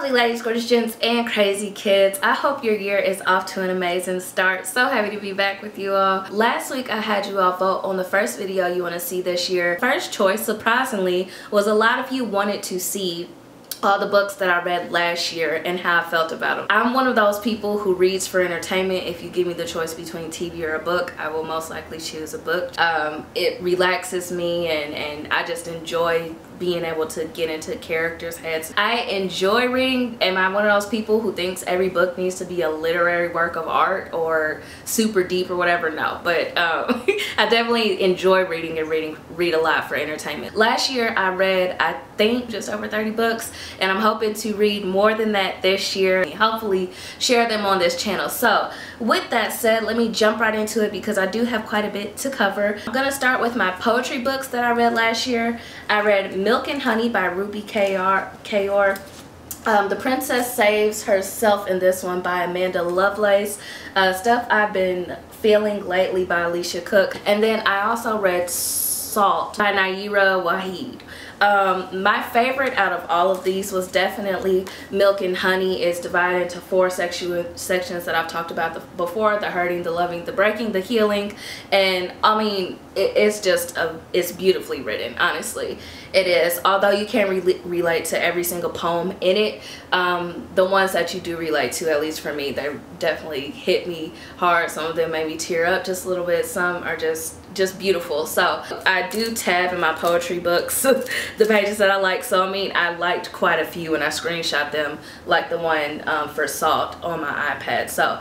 Lovely ladies, gorgeous gents, and crazy kids. I hope your year is off to an amazing start. So happy to be back with you all. Last week I had you all vote on the first video you want to see this year. First choice, surprisingly, was a lot of you wanted to see all the books that I read last year and how I felt about them. I'm one of those people who reads for entertainment. If you give me the choice between TV or a book, I will most likely choose a book. It relaxes me and I just enjoy being able to get into characters' heads. I enjoy reading. Am I one of those people who thinks every book needs to be a literary work of art or super deep or whatever? No, but I definitely enjoy reading and read a lot for entertainment. Last year I read, I think, just over 30 books, and I'm hoping to read more than that this year and hopefully share them on this channel. So with that said, let me jump right into it because I do have quite a bit to cover. I'm gonna start with my poetry books that I read last year. I read Milk and Honey by Ruby Kaur. The Princess Saves Herself in this one by Amanda Lovelace. Stuff I've been feeling lately by Alicia Cook. And then I also read Salt by Naira Waheed. My favorite out of all of these was definitely Milk and Honey. It's divided into 4 sections that I've talked about before: the hurting, the loving, the breaking, the healing. And I mean, it's just it's beautifully written, honestly. It is. Although you can't relate to every single poem in it, the ones that you do relate to, at least for me, they definitely hit me hard. Some of them made me tear up just a little bit. Some are just beautiful. So I do tab in my poetry books the pages that I like. So I mean, I liked quite a few and I screenshot them, like the one for Salt on my iPad. So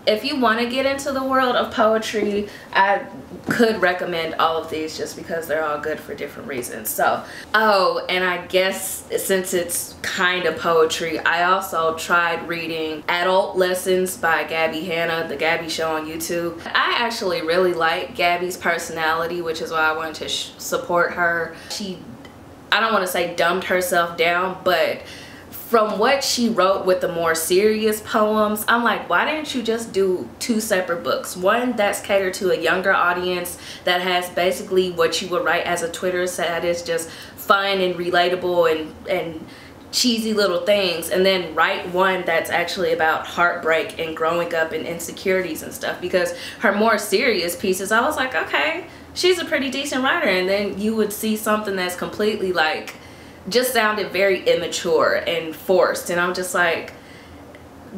if you want to get into the world of poetry, I could recommend all of these just because they're all good for different reasons. So, oh, and I guess since it's kind of poetry, I also tried reading Adult Lessons by Gabby Hanna, the Gabby Show on YouTube. I actually really like Gabby's personality, which is why I wanted to support her. She, I don't want to say dumbed herself down, but from what she wrote with the more serious poems, I'm like, why didn't you just do 2 separate books? One that's catered to a younger audience that has basically what you would write as a Twitter that is just fun and relatable and cheesy little things, and then write one that's actually about heartbreak and growing up and insecurities and stuff. Because her more serious pieces, I was like, okay, she's a pretty decent writer, and then you would see something that's completely like just sounded very immature and forced, and I'm just like,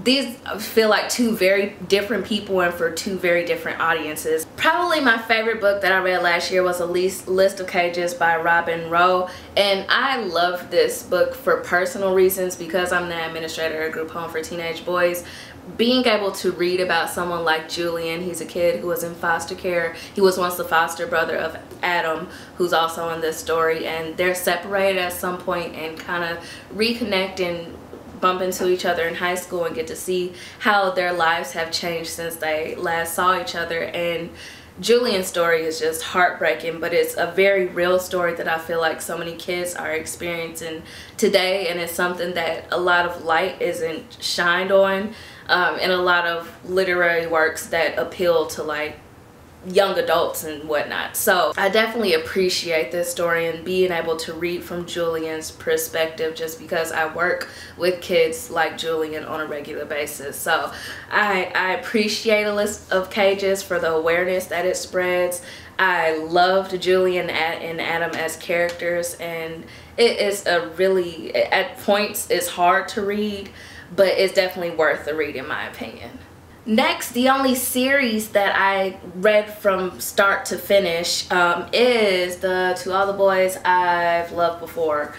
these feel like 2 very different people and for 2 very different audiences. Probably my favorite book that I read last year was A List of Cages by Robin Rowe, and I love this book for personal reasons because I'm the administrator at a group home for teenage boys. Being able to read about someone like Julian, he's a kid who was in foster care. He was once the foster brother of Adam, who's also in this story, and they're separated at some point and kind of reconnect and bump into each other in high school and get to see how their lives have changed since they last saw each other. And Julian's story is just heartbreaking, but it's a very real story that I feel like so many kids are experiencing today, and it's something that a lot of light isn't shined on in a lot of literary works that appeal to like young adults and whatnot. So I definitely appreciate this story and being able to read from Julian's perspective, just because I work with kids like Julian on a regular basis. So I appreciate A List of Cages for the awareness that it spreads. I loved Julian and Adam as characters, and it is a really, at points it's hard to read, but it's definitely worth the read in my opinion. Next, the only series that I read from start to finish is the To All the Boys I've Loved Before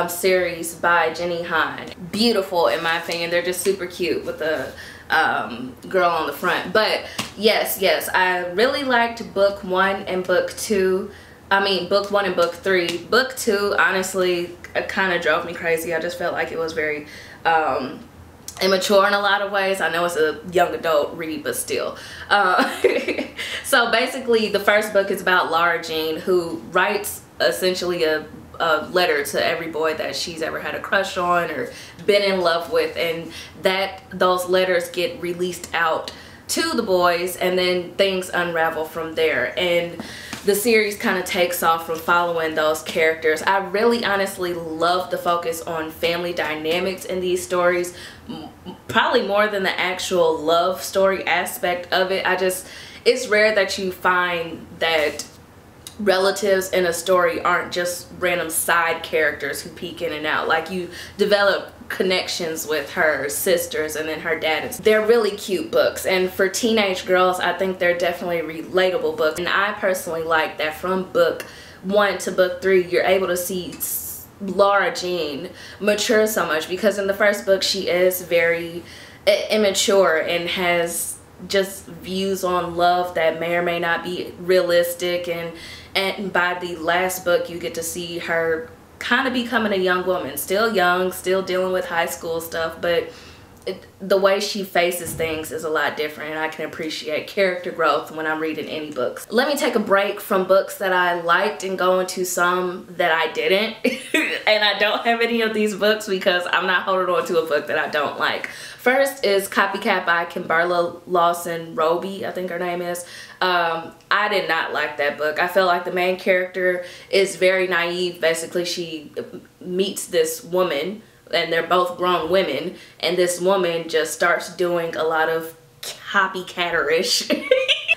series by Jenny Han. Beautiful in my opinion. They're just super cute with the girl on the front. But yes, I really liked book 1 and book 2. I mean, book 1 and book 3. Book 2, honestly, it kind of drove me crazy. I just felt like it was very immature in a lot of ways. I know it's a young adult read, but still. So basically the first book is about Laura Jean, who writes essentially a letter to every boy that she's ever had a crush on or been in love with, and that those letters get released out to the boys, and then things unravel from there. And the series kind of takes off from following those characters. I really honestly love the focus on family dynamics in these stories, probably more than the actual love story aspect of it. It's rare that you find that relatives in a story aren't just random side characters who peek in and out. Like, you develop connections with her sisters and then her dad. They're really cute books, and for teenage girls I think they're definitely relatable books. And I personally like that from book 1 to book 3 you're able to see Laura Jean mature so much, because in the first book she is very immature and has just views on love that may or may not be realistic, and by the last book you get to see her kind of becoming a young woman, still young, still dealing with high school stuff, but the way she faces things is a lot different, and I can appreciate character growth when I'm reading any books. Let me take a break from books that I liked and go into some that I didn't. And I don't have any of these books because I'm not holding on to a book that I don't like. First is Copycat by Kimberla Lawson Roby, I think her name is. I did not like that book. I feel like the main character is very naive. Basically, she meets this woman, and they're both grown women, and this woman just starts doing a lot of copycatter-ish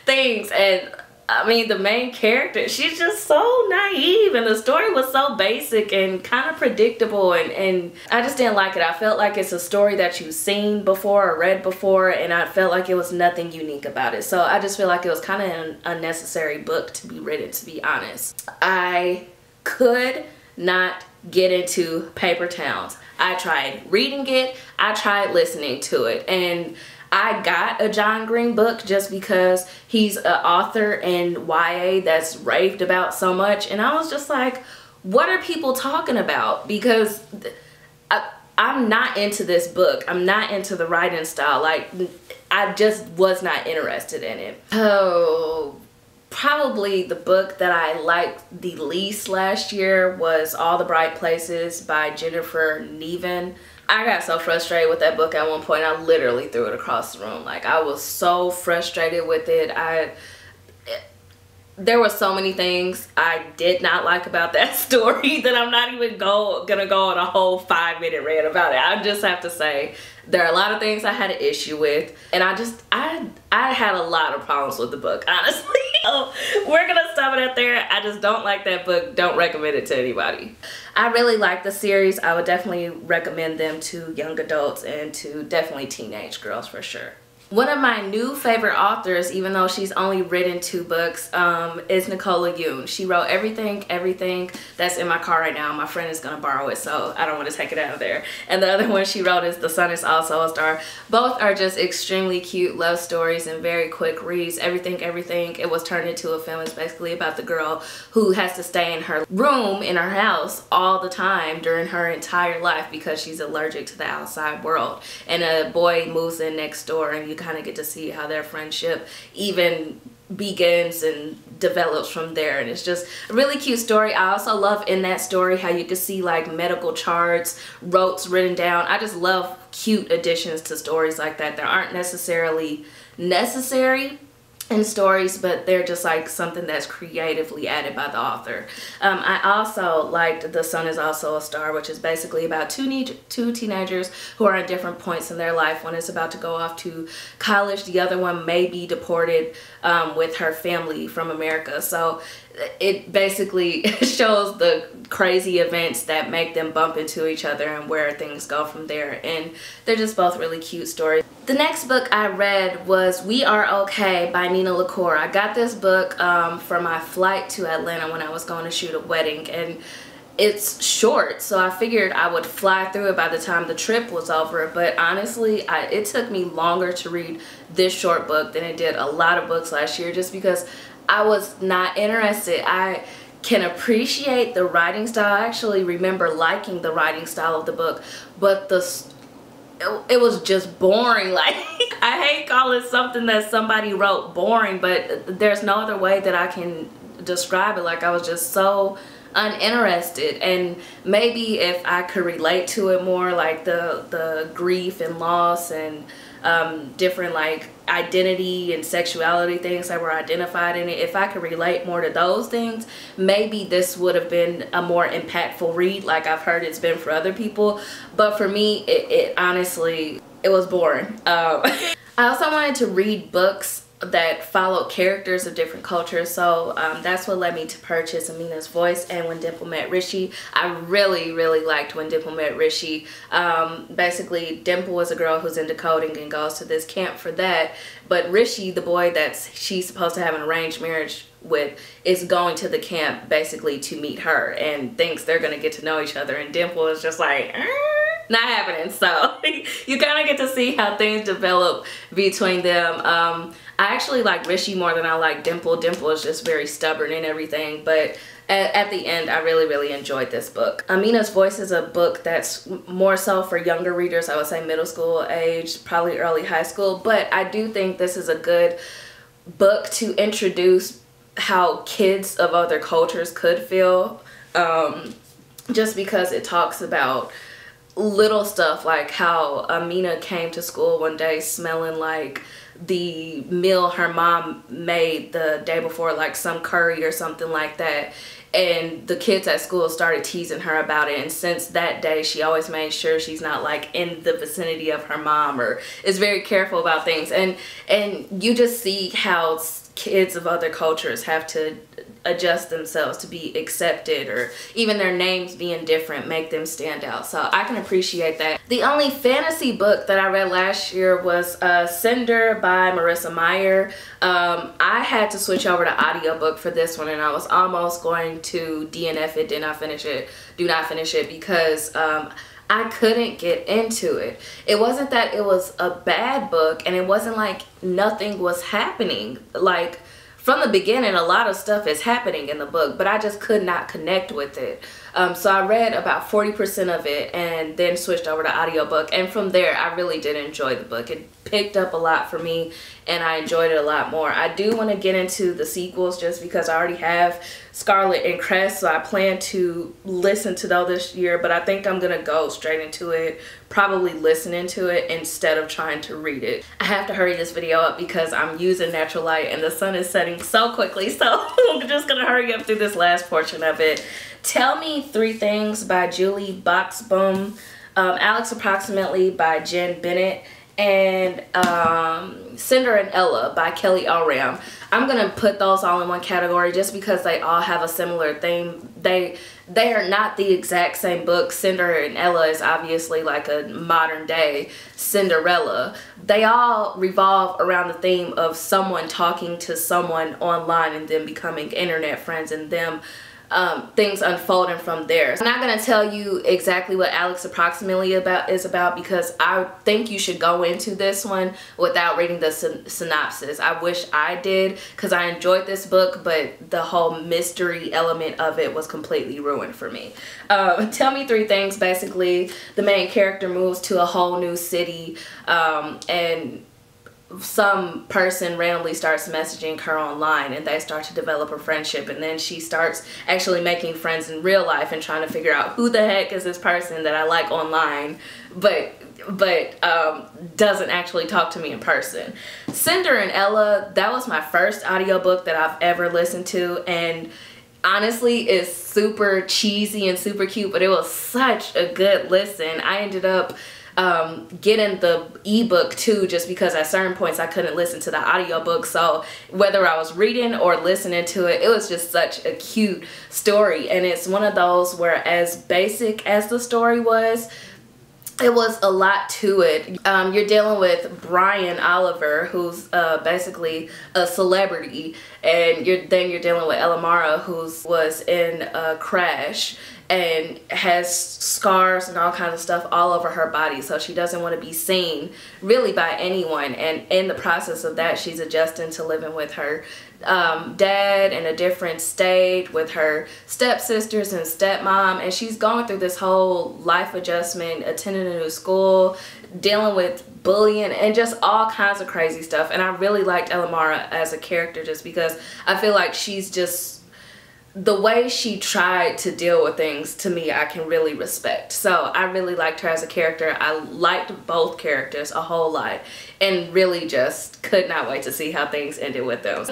things. And I mean, the main character, she's just so naive, and the story was so basic and kind of predictable, and I just didn't like it. I felt like it's a story that you've seen before or read before, and I felt like it was nothing unique about it. So I just feel like it was kind of an unnecessary book to be written, to be honest. I could not get into Paper Towns. I tried reading it, I tried listening to it, and I got a John Green book just because he's an author in YA that's raved about so much, and I was just like, what are people talking about? Because I'm not into this book. I'm not into the writing style. Like, I just was not interested in it. Oh, probably the book that I liked the least last year was All the Bright Places by Jennifer Niven. I got so frustrated with that book at one point, I literally threw it across the room. Like, I was so frustrated with it. There were so many things I did not like about that story that I'm not even gonna go on a whole 5-minute rant about it. I just have to say there are a lot of things I had an issue with, and I had a lot of problems with the book, honestly. So we're gonna stop it at there. I just don't like that book. Don't recommend it to anybody. I really like the series. I would definitely recommend them to young adults and to definitely teenage girls for sure. One of my new favorite authors, even though she's only written 2 books, is Nicola Yoon. She wrote Everything that's in my car right now. My friend is going to borrow it, so I don't want to take it out of there. And the other one she wrote is The Sun Is Also a Star. Both are just extremely cute love stories and very quick reads. Everything, it was turned into a film. It's basically about the girl who has to stay in her room in her house all the time during her entire life because she's allergic to the outside world. And a boy moves in next door, and you kind of get to see how their friendship even begins and develops from there. And it's just a really cute story. I also love in that story how you can see like medical charts, notes written down. I just love cute additions to stories like that that aren't necessarily necessary in stories, but they're just like something that's creatively added by the author. I also liked The Sun Is Also a Star, which is basically about two teenagers who are at different points in their life. One is about to go off to college, the other one may be deported with her family from America. So it basically shows the crazy events that make them bump into each other and where things go from there, and they're just both really cute stories. The next book I read was We Are Okay by Nina LaCour. I got this book for my flight to Atlanta when I was going to shoot a wedding, and it's short, so I figured I would fly through it by the time the trip was over, but honestly it took me longer to read this short book than it did a lot of books last year, just because I was not interested. I can appreciate the writing style. I actually remember liking the writing style of the book, but it was just boring. Like, I hate calling something that somebody wrote boring, but there's no other way that I can describe it. Like, I was just so uninterested, and maybe if I could relate to it more, like the grief and loss and different like identity and sexuality things that were identified in it. If I could relate more to those things, maybe this would have been a more impactful read, like I've heard it's been for other people. But for me, it honestly, it was boring. I also wanted to read books that followed characters of different cultures, so that's what led me to purchase Amina's Voice and When Dimple Met Rishi. I really liked When Dimple Met Rishi. Basically, Dimple is a girl who's into coding and goes to this camp for that, but Rishi, the boy that she's supposed to have an arranged marriage with, is going to the camp basically to meet her and thinks they're gonna get to know each other, and Dimple is just like, not happening. So you kind of get to see how things develop between them. I actually like Rishi more than I like Dimple. Dimple is just very stubborn and everything, but at the end, I really enjoyed this book. Amina's Voice is a book that's more so for younger readers. I would say middle school age, probably early high school, but I do think this is a good book to introduce how kids of other cultures could feel, just because it talks about little stuff like how Amina came to school one day smelling like the meal her mom made the day before, like some curry or something like that, and the kids at school started teasing her about it, and since that day she always made sure she's not like in the vicinity of her mom, or is very careful about things. And you just see how kids of other cultures have to adjust themselves to be accepted, or even their names being different make them stand out. So I can appreciate that. The only fantasy book that I read last year was Cinder by Marissa Meyer. I had to switch over to audiobook for this one, and I was almost going to DNF it, do not finish it, because I couldn't get into it. It wasn't that it was a bad book, and it wasn't like nothing was happening. Like, from the beginning, a lot of stuff is happening in the book, but I just could not connect with it. So I read about 40% of it and then switched over to audiobook. And from there, I really did enjoy the book. It picked up a lot for me, and I enjoyed it a lot more. I do want to get into the sequels just because I already have Scarlet and Crest, so I plan to listen to those this year, but I think I'm going to go straight into it, probably listening to it instead of trying to read it. I have to hurry this video up because I'm using natural light and the sun is setting so quickly, so I'm just going to hurry up through this last portion of it. Tell Me 3 Things by Julie Boxbaum, Alex Approximately by Jen Bennett, and Cinder and Ella by Kelly Elram. I'm gonna put those all in one category just because they all have a similar theme. They are not the exact same book. Cinder and Ella is obviously like a modern day Cinderella. They all revolve around the theme of someone talking to someone online and them becoming internet friends, and them things unfolding from there. I'm not going to tell you exactly what Alex Approximately is about because I think you should go into this one without reading the synopsis. I wish I did because I enjoyed this book, but the whole mystery element of it was completely ruined for me. Tell Me 3 Things, basically the main character moves to a whole new city, and some person randomly starts messaging her online, and they start to develop a friendship, and then she starts actually making friends in real life and trying to figure out who the heck is this person that I like online but doesn't actually talk to me in person. Cinder and Ella, that was my first audiobook that I've ever listened to, and honestly it's super cheesy and super cute, but it was such a good listen. I ended up getting the ebook too, just because at certain points I couldn't listen to the audiobook, so whether I was reading or listening to it, it was just such a cute story. And it's one of those where, as basic as the story was, it was a lot to it. You're dealing with Brian Oliver, who's basically a celebrity, and then you're dealing with Elamara, who was in a crash and has scars and all kinds of stuff all over her body, so she doesn't want to be seen really by anyone. And in the process of that, she's adjusting to living with her dad in a different state, with her stepsisters and stepmom, and she's going through this whole life adjustment, attending a new school, dealing with bullying, and just all kinds of crazy stuff. And I really liked Elamara as a character just because I feel like she's just the way she tried to deal with things, to me, I can really respect. So I really liked her as a character. I liked both characters a whole lot, and really just could not wait to see how things ended with them.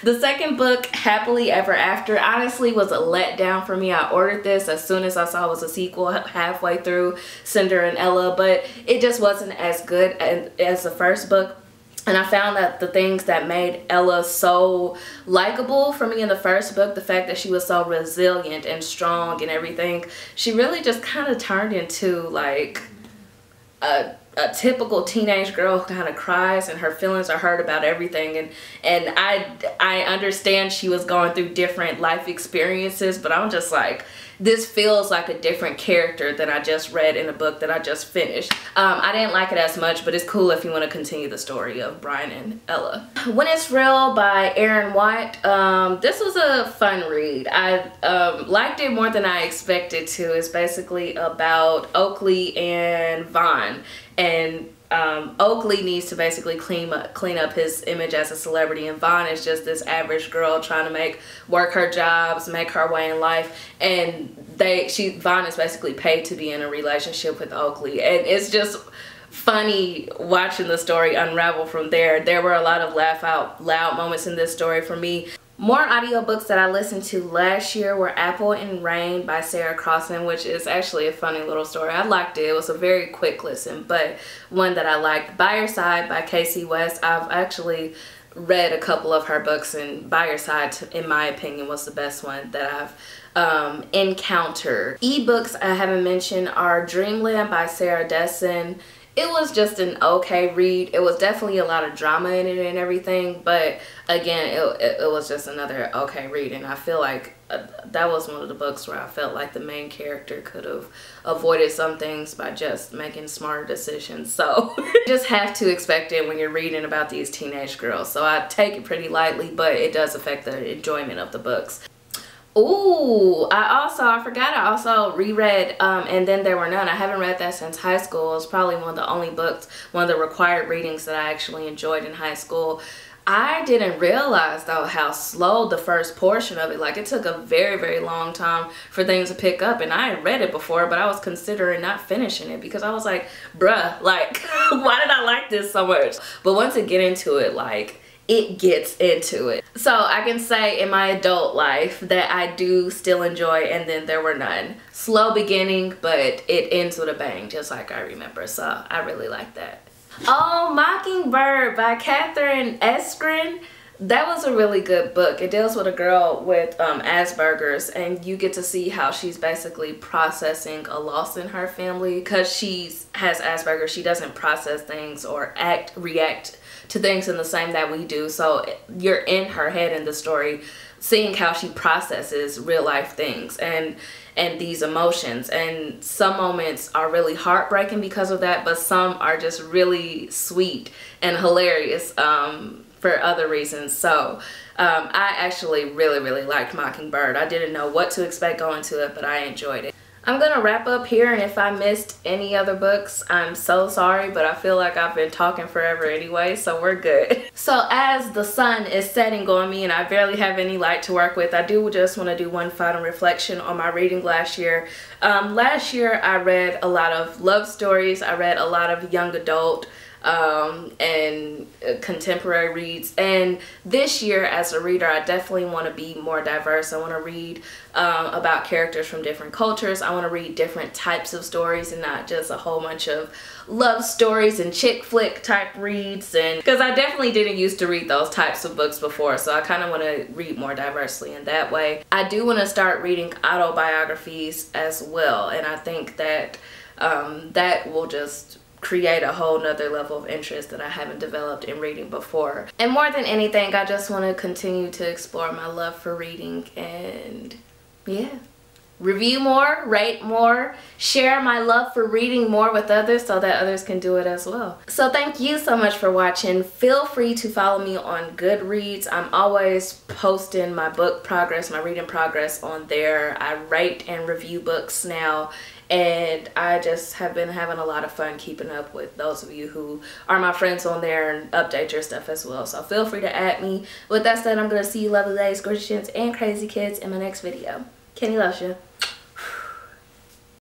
The second book, Happily Ever After, honestly was a letdown for me. I ordered this as soon as I saw it was a sequel halfway through Cinder and Ella, but it just wasn't as good as the first book. And I found that the things that made Ella so likable for me in the first book, the fact that she was so resilient and strong and everything, she really just kind of turned into like a typical teenage girl who kind of cries and her feelings are hurt about everything. And I understand she was going through different life experiences, but I'm just like, this feels like a different character than I just read in a book that I just finished. I didn't like it as much, but it's cool if you want to continue the story of Brian and Ella. When It's Real by Aaron White. This was a fun read. I liked it more than I expected to. It's basically about Oakley and Vaughn. And Oakley needs to basically clean up his image as a celebrity, and Vaughn is just this average girl trying to work her jobs, make her way in life, and Vaughn is basically paid to be in a relationship with Oakley, and it's just funny watching the story unravel from there. There were a lot of laugh out loud moments in this story for me. More audiobooks that I listened to last year were Apple and Rain by Sarah Crossan, which is actually a funny little story. I liked it. It was a very quick listen, but one that I liked. By Your Side by Casey West. I've actually read a couple of her books, and By Your Side, in my opinion, was the best one that I've encountered. Ebooks I haven't mentioned are Dreamland by Sarah Dessen. It was just an okay read. It was definitely a lot of drama in it and everything, but again, it was just another okay read, and I feel like that was one of the books where I felt like the main character could have avoided some things by just making smarter decisions. So you just have to expect it when you're reading about these teenage girls. So I take it pretty lightly, but it does affect the enjoyment of the books. Ooh, I forgot I also reread And Then There Were None. I haven't read that since high school. It was probably one of the only books, one of the required readings that I actually enjoyed in high school. I didn't realize though how slow the first portion of it, like it took a very, very long time for things to pick up, and I had read it before, but I was considering not finishing it because I was like, bruh, like why did I like this so much? But once I get into it, like it gets into it. So I can say in my adult life that I do still enjoy And Then There Were None. Slow beginning, but it ends with a bang, just like I remember. So I really like that. Oh, Mockingbird by Catherine Eskren. That was a really good book. It deals with a girl with Asperger's, and you get to see how she's basically processing a loss in her family. Because she has Asperger's, she doesn't process things or react to things in the same that we do. So you're in her head in the story, seeing how she processes real life things and these emotions, and some moments are really heartbreaking because of that, but some are just really sweet and hilarious for other reasons. So I actually really liked Mockingbird. I didn't know what to expect going to it, but I enjoyed it. I'm gonna wrap up here, and if I missed any other books, I'm so sorry, but I feel like I've been talking forever anyway, so we're good. So as the sun is setting on me and I barely have any light to work with, I do just want to do one final reflection on my reading last year. Last year I read a lot of love stories, I read a lot of young adult and contemporary reads, and this year as a reader I definitely want to be more diverse. I want to read about characters from different cultures. I want to read different types of stories and not just a whole bunch of love stories and chick flick type reads, and because I definitely didn't used to read those types of books before, so I kind of want to read more diversely in that way. I do want to start reading autobiographies as well, and I think that that will just create a whole nother level of interest that I haven't developed in reading before. And more than anything, I just want to continue to explore my love for reading, and yeah, review more, rate more, share my love for reading more with others so that others can do it as well. So thank you so much for watching. Feel free to follow me on Goodreads. I'm always posting my book progress, my reading progress on there. I rate and review books now, and I just have been having a lot of fun keeping up with those of you who are my friends on there and update your stuff as well. So feel free to add me. With that said, I'm going to see you lovely ladies, gorgeous gents, and crazy kids in my next video. Kenny loves you.